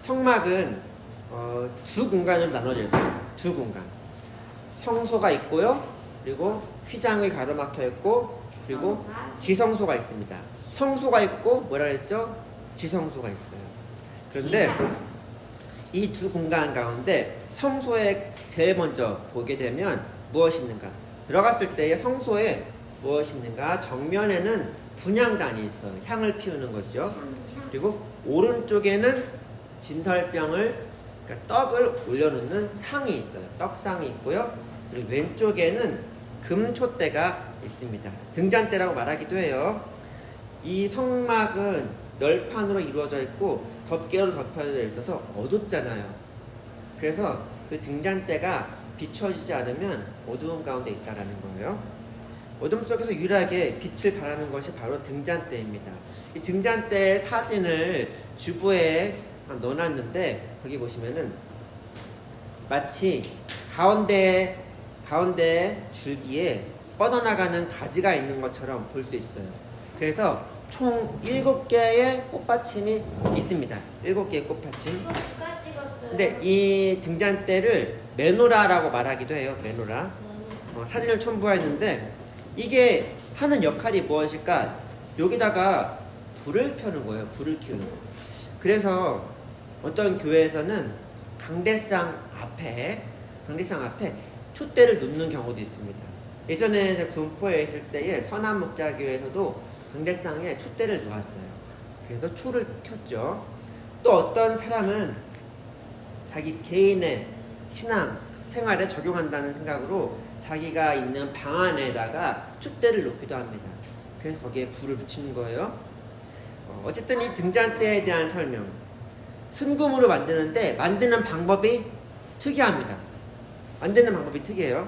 성막은 두 공간으로 나눠져 있어요. 두 공간. 성소가 있고요. 그리고 휘장이 가로막혀 있고, 그리고 지성소가 있습니다. 성소가 있고 뭐라 그랬죠? 지성소가 있어요. 그런데 이 두 공간 가운데 성소에 제일 먼저 보게 되면 무엇이 있는가? 들어갔을 때의 성소에 무엇이 있는가? 정면에는 분향단이 있어요. 향을 피우는 것이죠. 그리고 오른쪽에는 진설병을, 그러니까 떡을 올려놓는 상이 있어요. 떡상이 있고요. 그리고 왼쪽에는 금촛대가 있습니다. 등잔대라고 말하기도 해요. 이 성막은 널판으로 이루어져 있고 덮개로 덮여져 있어서 어둡잖아요. 그래서 그 등잔대가 비춰지지 않으면 어두운 가운데 있다라는 거예요. 어둠 속에서 유일하게 빛을 발하는 것이 바로 등잔대입니다. 이 등잔대 사진을 주부에 넣어놨는데, 거기 보시면은 마치 가운데 줄기에 뻗어나가는 가지가 있는 것처럼 볼 수 있어요. 그래서 총 7개의 꽃받침이 있습니다. 7개의 꽃받침. 누가 찍었어요? 근데 이 등잔대를 메노라라고 말하기도 해요. 메노라. 사진을 첨부했는데 이게 하는 역할이 무엇일까? 여기다가 불을 펴는 거예요. 불을 키우는 거. 그래서 어떤 교회에서는 강대상 앞에 촛대를 놓는 경우도 있습니다. 예전에 제가 군포에 있을 때에 선한목자교회에서도 강대상에 촛대를 놓았어요. 그래서 초를 켰죠. 또 어떤 사람은 자기 개인의 신앙 생활에 적용한다는 생각으로 자기가 있는 방 안에다가 촛대를 놓기도 합니다. 그래서 거기에 불을 붙이는 거예요. 어쨌든 이 등잔대에 대한 설명. 순금으로 만드는데 만드는 방법이 특이합니다. 만드는 방법이 특이해요.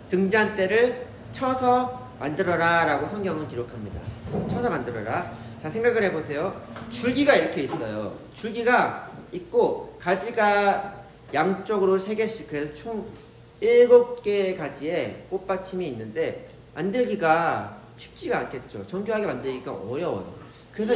등잔대를 쳐서 만들어라 라고 성경은 기록합니다. 쳐서 만들어라. 자, 생각을 해보세요. 줄기가 이렇게 있어요. 줄기가 있고 가지가 양쪽으로 3개씩, 그래서 총 7개의 가지에 꽃받침이 있는데 만들기가 쉽지가 않겠죠. 정교하게 만들기가 어려워요. 그래서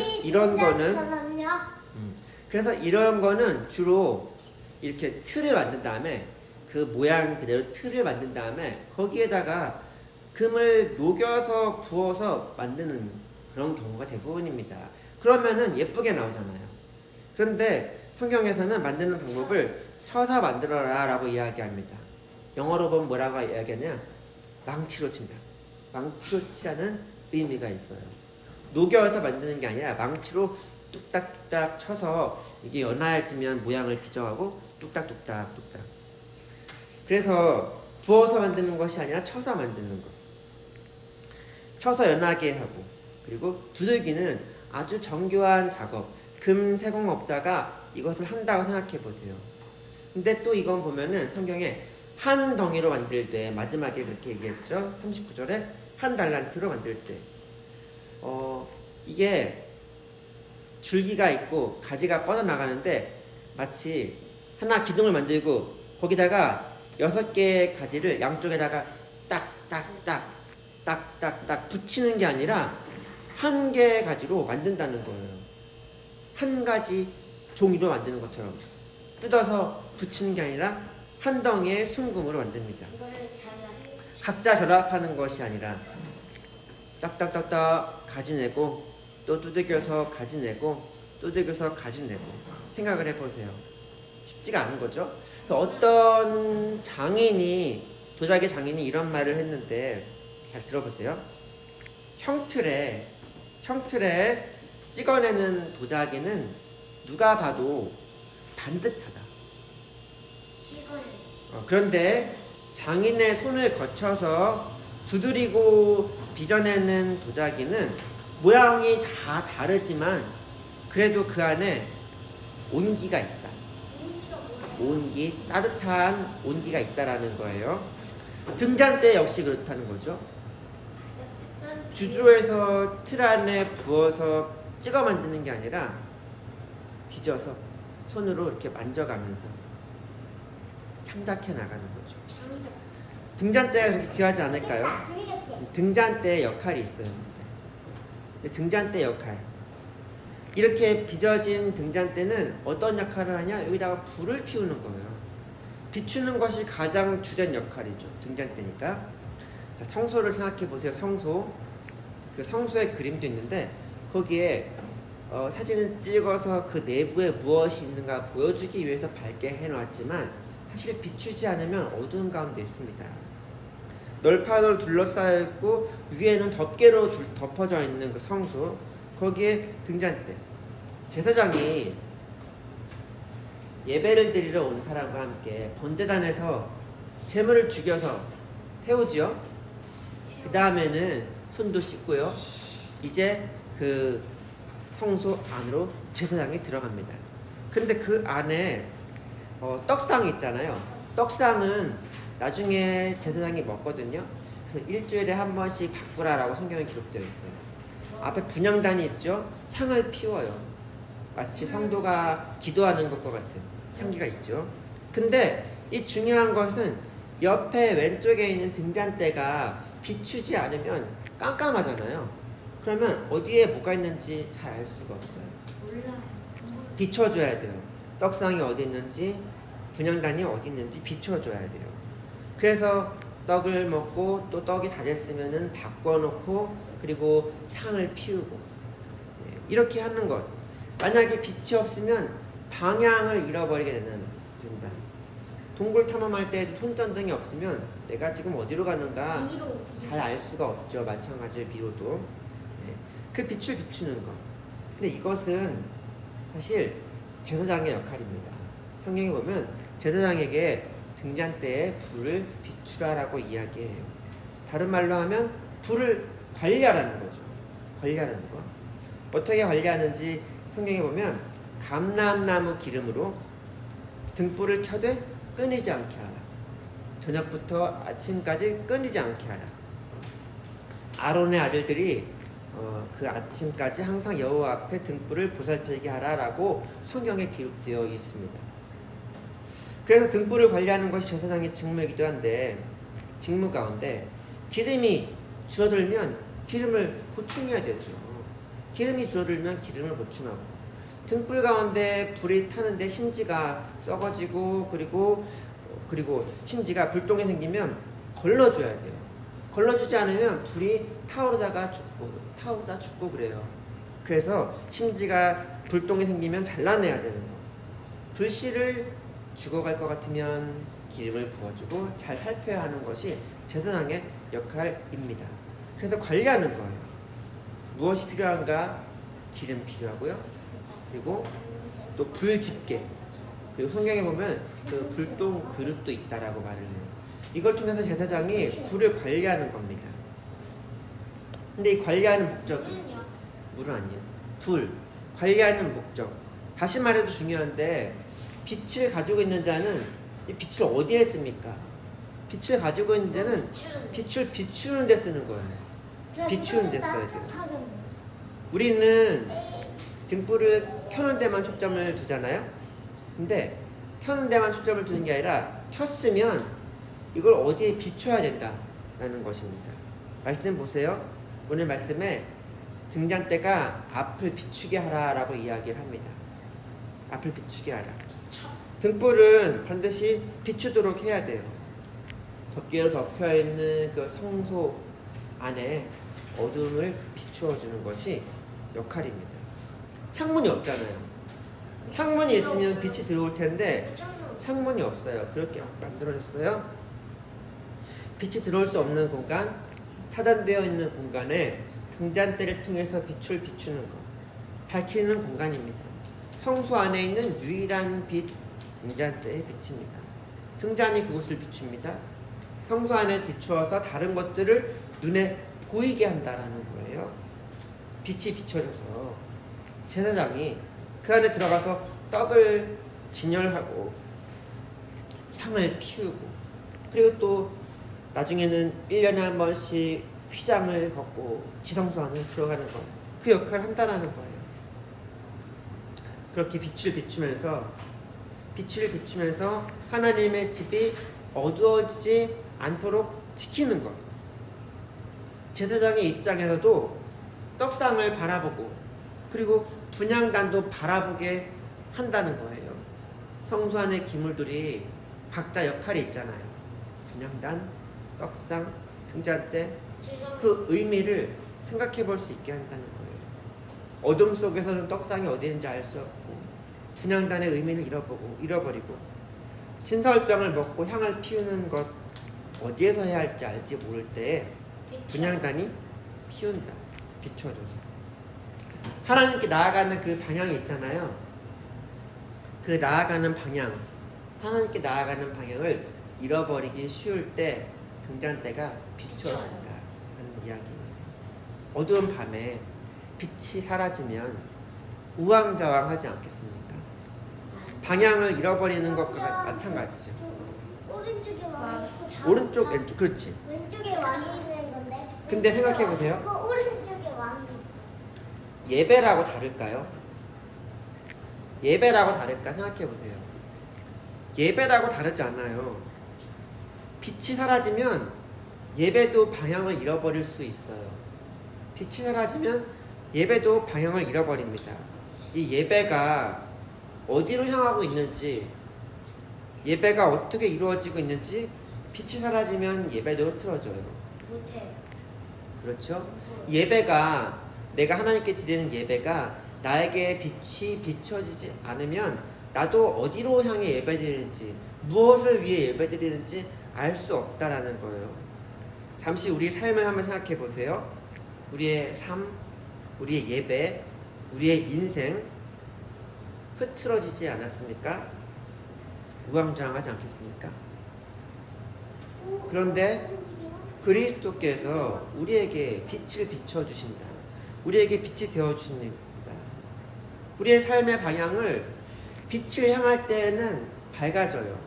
이런 거는 주로 이렇게 틀을 만든 다음에 그 모양 그대로 틀을 만든 다음에 거기에다가 금을 녹여서 부어서 만드는 그런 경우가 대부분입니다. 그러면은 예쁘게 나오잖아요. 그런데 성경에서는 만드는 방법을 쳐서 만들어라 라고 이야기합니다. 영어로 보면 뭐라고 이야기하냐? 망치로 친다. 망치로 치라는 의미가 있어요. 녹여서 만드는 게 아니라 망치로 뚝딱뚝딱 쳐서 이게 연화해지면 모양을 빚어가고 뚝딱뚝딱. 그래서 부어서 만드는 것이 아니라 쳐서 만드는 것. 쳐서 연하게 하고, 그리고 두들기는 아주 정교한 작업. 금세공업자가 이것을 한다고 생각해 보세요. 근데 또 이건 보면은 성경에 한 덩이로 만들 때, 마지막에 그렇게 얘기했죠. 39절에 한 달란트로 만들 때. 이게 줄기가 있고 가지가 뻗어나가는데 마치 하나 기둥을 만들고 거기다가 6개의 가지를 양쪽에다가 딱딱딱 붙이는 게 아니라 한 개의 가지로 만든다는 거예요. 한 가지 종이로 만드는 것처럼 뜯어서 붙이는 게 아니라 한 덩이의 순금으로 만듭니다. 각자 결합하는 것이 아니라 딱딱딱딱 가지 내고 또 두들겨서 가지 내고 두들겨서 가지 내고. 생각을 해보세요. 쉽지가 않은 거죠. 그래서 어떤 도자기 장인이 이런 말을 했는데 잘 들어보세요. 형틀에 찍어내는 도자기는 누가 봐도 반듯하다. 그런데 장인의 손을 거쳐서 두드리고 빚어내는 도자기는 모양이 다 다르지만 그래도 그 안에 온기가 있다. 따뜻한 온기가 있다라는 거예요. 등잔대 역시 그렇다는 거죠. 주조에서 틀 안에 부어서 찍어 만드는 게 아니라 빚어서 손으로 이렇게 만져가면서 창작해 나가는 거죠. 등잔대가 그렇게 귀하지 않을까요? 등잔대의 역할이 있어요. 등잔대 역할. 이렇게 빚어진 등잔대는 어떤 역할을 하냐? 여기다가 불을 피우는 거예요. 비추는 것이 가장 주된 역할이죠. 등잔대니까. 자, 성소를 생각해 보세요. 성소. 그 성소의 그림도 있는데 거기에 사진을 찍어서 그 내부에 무엇이 있는가 보여주기 위해서 밝게 해놨지만 사실 비추지 않으면 어두운 가운데 있습니다. 널판으로 둘러싸여 있고 위에는 덮개로 덮어져 있는 그 성소, 거기에 등잔대. 제사장이 예배를 드리러 온 사람과 함께 번제단에서 제물을 죽여서 태우지요. 그 다음에는 손도 씻고요. 이제 그 성소 안으로 제사장이 들어갑니다. 근데 그 안에 떡상이 있잖아요. 떡상은 나중에 제사장이 먹거든요. 그래서 일주일에 한 번씩 바꾸라라고 성경에 기록되어 있어요. 앞에 분향단이 있죠. 향을 피워요. 마치 성도가 기도하는 것과 같은 향기가 있죠. 근데 이 중요한 것은 옆에 왼쪽에 있는 등잔대가 비추지 않으면 깜깜하잖아요. 그러면 어디에 뭐가 있는지 잘 알 수가 없어요. 몰라요. 비춰줘야 돼요. 떡상이 어디 있는지, 분향단이 어디 있는지 비춰줘야 돼요. 그래서 떡을 먹고 또 떡이 다 됐으면은 바꿔놓고 그리고 향을 피우고 이렇게 하는 것. 만약에 빛이 없으면 방향을 잃어버리게 된다. 동굴 탐험할 때도 손전등이 없으면 내가 지금 어디로 가는가 잘 알 수가 없죠. 마찬가지로 미로도. 그 빛을 비추는 것. 근데 이것은 사실 제사장의 역할입니다. 성경에 보면 제사장에게 등잔대에 불을 비추라라고 이야기해요. 다른 말로 하면 불을 관리하라는 거죠. 관리하는 거. 어떻게 관리하는지 성경에 보면 감람나무 기름으로 등불을 켜되 끊이지 않게 하라. 저녁부터 아침까지 끊이지 않게 하라. 아론의 아들들이 그 아침까지 항상 여호와 앞에 등불을 보살피게 하라라고 성경에 기록되어 있습니다. 그래서 등불을 관리하는 것이 제사장의 직무이기도 한데 직무 가운데 기름이 줄어들면 기름을 보충해야 되죠. 기름이 줄어들면 기름을 보충하고 등불 가운데 불이 타는데 심지가 썩어지고 그리고 심지가 불똥이 생기면 걸러줘야 돼요. 걸러주지 않으면 불이 타오르다 죽고 그래요. 그래서 심지가 불똥이 생기면 잘라내야 되는 거. 불씨를 죽어갈 것 같으면 기름을 부어주고 잘 살펴야 하는 것이 제사장의 역할입니다. 그래서 관리하는 거예요. 무엇이 필요한가? 기름 필요하고요. 그리고 또 불집게. 그리고 성경에 보면 그 불똥 그릇도 있다라고 말을 해요. 이걸 통해서 제사장이 불을 관리하는 겁니다. 근데 이 관리하는 목적이 물은 아니에요. 불 관리하는 목적. 다시 말해도 중요한데 빛을 가지고 있는 자는 이 빛을 어디에 씁니까? 빛을 가지고 있는 자는 빛을 비추는 데 쓰는 거예요. 비추는 데 써야 돼요. 우리는 등불을 켜는 데만 초점을 두잖아요. 근데 켜는 데만 초점을 두는 게 아니라 켰으면 이걸 어디에 비춰야 된다라는 것입니다. 말씀 보세요. 오늘 말씀에 등잔대가 앞을 비추게 하라라고 이야기를 합니다. 앞을 비추게 하라. 등불은 반드시 비추도록 해야 돼요. 덮개로 덮여있는 그 성소 안에 어둠을 비추어주는 것이 역할입니다. 창문이 없잖아요. 창문이 있으면 빛이 들어올 텐데 창문이 없어요. 그렇게 만들어졌어요. 빛이 들어올 수 없는 공간, 차단되어 있는 공간에 등잔대를 통해서 빛을 비추는 것, 밝히는 공간입니다. 성소 안에 있는 유일한 빛, 등잔대의 빛입니다. 등잔이 그곳을 비춥니다. 성소 안에 비추어서 다른 것들을 눈에 보이게 한다라는 거예요. 빛이 비춰져서 제사장이 그 안에 들어가서 떡을 진열하고 향을 피우고 그리고 또 나중에는 1년에 한 번씩 휘장을 걷고 지성소 안에 들어가는 것, 그 역할을 한다라는 거예요. 그렇게 빛을 비추면서 하나님의 집이 어두워지지 않도록 지키는 것. 제사장의 입장에서도 떡상을 바라보고 그리고 분향단도 바라보게 한다는 거예요. 성소 안의 기물들이 각자 역할이 있잖아요. 분향단, 떡상, 등잔대, 그 의미를 생각해 볼 수 있게 한다는 거예요. 어둠 속에서는 떡상이 어디 있는지 알 수 없고, 분향단의 의미를 잃어버리고, 진설병을 먹고 향을 피우는 것 어디에서 해야 할지 알지 모를 때에 분향단이 피운다. 비춰줘서. 하나님께 나아가는 그 방향이 있잖아요. 그 나아가는 방향, 하나님께 나아가는 방향을 잃어버리기 쉬울 때 등잔대가 비춰진다 하는 이야기입니다. 어두운 밤에 빛이 사라지면 우왕좌왕하지 않겠습니까? 방향을 잃어버리는 것과 마찬가지죠. 오른쪽에 왕이 있고 오른쪽, 왼쪽, 그렇지. 왼쪽에 왕이 있는 건데. 근데 생각해 보세요. 그 오른쪽에 왕이. 예배라고 다를까요? 예배라고 다를까 생각해 보세요. 예배라고 다르지 않아요. 빛이 사라지면 예배도 방향을 잃어버릴 수 있어요. 빛이 사라지면 예배도 방향을 잃어버립니다. 이 예배가 어디로 향하고 있는지, 예배가 어떻게 이루어지고 있는지 빛이 사라지면 예배도 흐트러져요. 못해. 그렇죠? 예배가, 내가 하나님께 드리는 예배가 나에게 빛이 비춰지지 않으면 나도 어디로 향해 예배드리는지, 무엇을 위해 예배드리는지 알 수 없다라는 거예요. 잠시 우리 삶을 한번 생각해 보세요. 우리의 삶, 우리의 예배, 우리의 인생 흐트러지지 않았습니까? 우왕좌왕하지 않겠습니까? 그런데 그리스도께서 우리에게 빛을 비춰주신다. 우리에게 빛이 되어주십니다. 우리의 삶의 방향을 빛을 향할 때에는 밝아져요.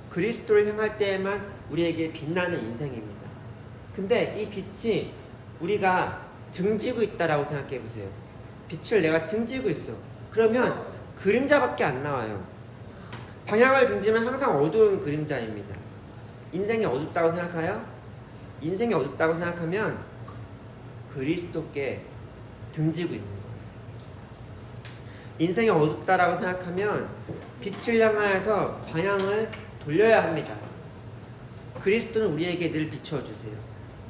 그리스도를 향할 때에만 우리에게 빛나는 인생입니다. 근데 이 빛이 우리가 등지고 있다라고 생각해 보세요. 빛을 내가 등지고 있어. 그러면 그림자밖에 안 나와요. 방향을 등지면 항상 어두운 그림자입니다. 인생이 어둡다고 생각해요? 인생이 어둡다고 생각하면 그리스도께 등지고 있는 거예요. 인생이 어둡다라고 생각하면 빛을 향하여서 방향을 돌려야 합니다. 그리스도는 우리에게 늘 비춰주세요.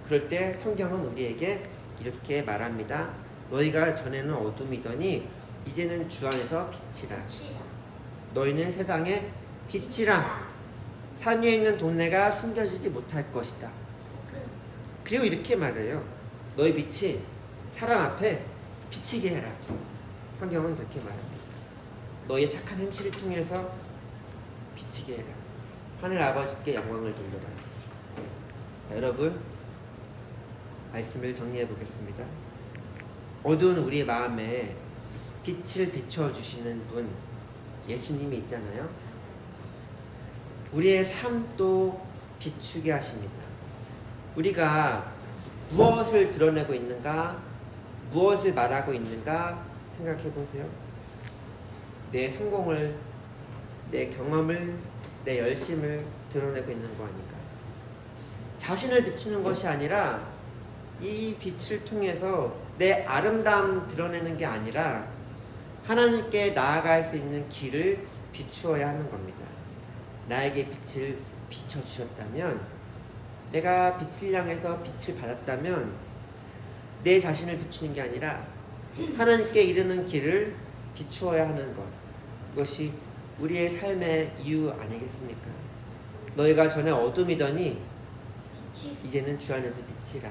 그럴 때 성경은 우리에게 이렇게 말합니다. 너희가 전에는 어둠이더니 이제는 주 안에서 빛이라. 너희는 세상의 빛이라. 산 위에 있는 동네가 숨겨지지 못할 것이다. 그리고 이렇게 말해요. 너희 빛이 사람 앞에 비치게 해라. 성경은 그렇게 말합니다. 너희의 착한 행실을 통해서 비치게 해라. 하늘 아버지께 영광을 돌려라. 여러분, 말씀을 정리해 보겠습니다. 어두운 우리의 마음에 빛을 비춰주시는 분, 예수님이 있잖아요. 우리의 삶도 비추게 하십니다. 우리가 무엇을 드러내고 있는가, 무엇을 말하고 있는가 생각해 보세요. 내 성공을, 내 경험을, 내 열심을 드러내고 있는 거 아닌가. 자신을 비추는 것이 아니라 이 빛을 통해서 내 아름다움 드러내는 게 아니라 하나님께 나아갈 수 있는 길을 비추어야 하는 겁니다. 나에게 빛을 비춰주셨다면, 내가 빛을 향해서 빛을 받았다면 내 자신을 비추는 게 아니라 하나님께 이르는 길을 비추어야 하는 것, 그것이 우리의 삶의 이유 아니겠습니까? 너희가 전에 어둠이더니 이제는 주 안에서 빛이라.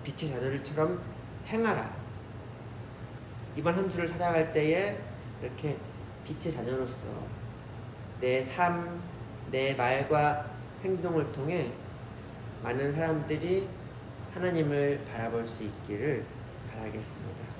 빛의 자녀들처럼 행하라. 이번 한 주를 살아갈 때에 이렇게 빛의 자녀로서 내 삶, 내 말과 행동을 통해 많은 사람들이 하나님을 바라볼 수 있기를 바라겠습니다.